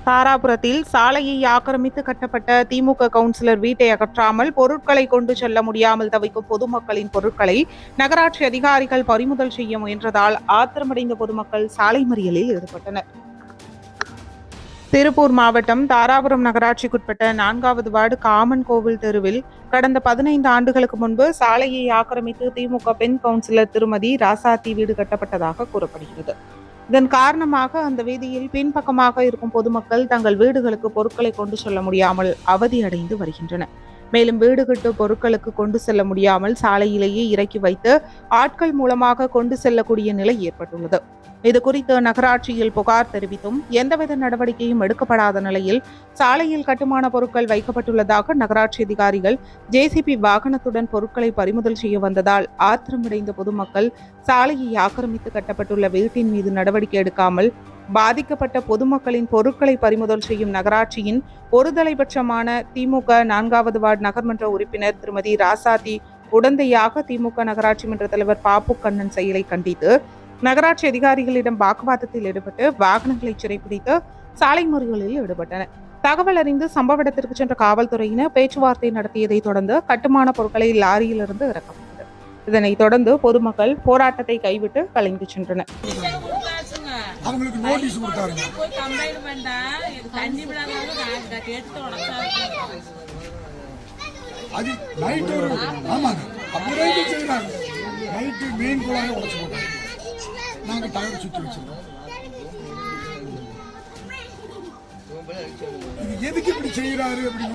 தாராபுரத்தில் சாலையை ஆக்கிரமித்து கட்டப்பட்ட திமுக கவுன்சிலர் வீட்டை அகற்றாமல் பொருட்களை கொண்டு செல்ல முடியாமல் தவிக்கும் பொதுமக்களின் பொருட்களை நகராட்சி அதிகாரிகள் பறிமுதல் செய்ய முயன்றதால் ஆத்திரமடைந்த பொதுமக்கள் சாலை மறியலில் ஈடுபட்டனர். திருப்பூர் மாவட்டம் தாராபுரம் நகராட்சிக்குட்பட்ட 4வது வார்டு காமன் கோவில் தெருவில் கடந்த 15 ஆண்டுகளுக்கு முன்பு சாலையை ஆக்கிரமித்து திமுக பெண் கவுன்சிலர் திருமதி ராசாத்தி வீடு கட்டப்பட்டதாக கூறப்படுகிறது. இதன் காரணமாக அந்த வீதியில் பின்பக்கமாக இருக்கும் பொதுமக்கள் தங்கள் வீடுகளுக்கு பொருட்களை கொண்டு செல்ல முடியாமல் அவதியடைந்து வருகின்றனர். மேலும் வீடு கட்டு பொருட்களுக்கு கொண்டு செல்ல முடியாமல் சாலையிலேயே இறக்கி வைத்து ஆட்கள் மூலமாக கொண்டு செல்லக்கூடிய நிலை ஏற்பட்டுள்ளது. இது குறித்து நகராட்சியில் புகார் தெரிவித்தும் எந்தவித நடவடிக்கையும் எடுக்கப்படாத நிலையில் சாலையில் கட்டுமான பொருட்கள் வைக்கப்பட்டுள்ளதாக நகராட்சி அதிகாரிகள் ஜேசிபி வாகனத்துடன் பொருட்களை பறிமுதல் செய்ய வந்ததால் ஆத்திரமடைந்த பொதுமக்கள் சாலையை ஆக்கிரமித்து கட்டப்பட்டுள்ள வீட்டின் மீது நடவடிக்கை எடுக்காமல் பாதிக்கப்பட்ட பொதுமக்களின் பொருட்களை பறிமுதல் செய்யும் நகராட்சியின் ஒருதலைபட்சமான திமுக 4வது வார்டு நகர்மன்ற உறுப்பினர் திருமதி ராசாத்தி உடந்தையாக திமுக நகராட்சி மன்ற தலைவர் பாப்பு கண்ணன் செயலை கண்டித்து நகராட்சி அதிகாரிகளிடம் வாக்குவாதத்தில் ஈடுபட்டு வாகனங்களை சிறைப்பிடித்து சாலை மறியலில் ஈடுபட்டனர். தகவல் அறிந்து சம்பவ இடத்திற்கு சென்ற காவல்துறையினர் பேச்சுவார்த்தை நடத்தியதை தொடர்ந்து கட்டுமான பொருட்களை லாரியிலிருந்து இறக்கப்பட்டது. இதனைத் தொடர்ந்து பொதுமக்கள் போராட்டத்தை கைவிட்டு கலைந்து சென்றனர். அவங்களுக்கு நோட்டீஸ் கொடுத்தாருங்க. அது நைட்டு ஆமாங்க, அப்படியே செய்யறாங்க. நைட்டு மெயின் குழாயை உடச்சு போட்டாங்க. நாங்கள் டயர் சுற்றி வச்சிருக்கோம். இது எதுக்கு இப்படி செய்யறாரு அப்படின்னு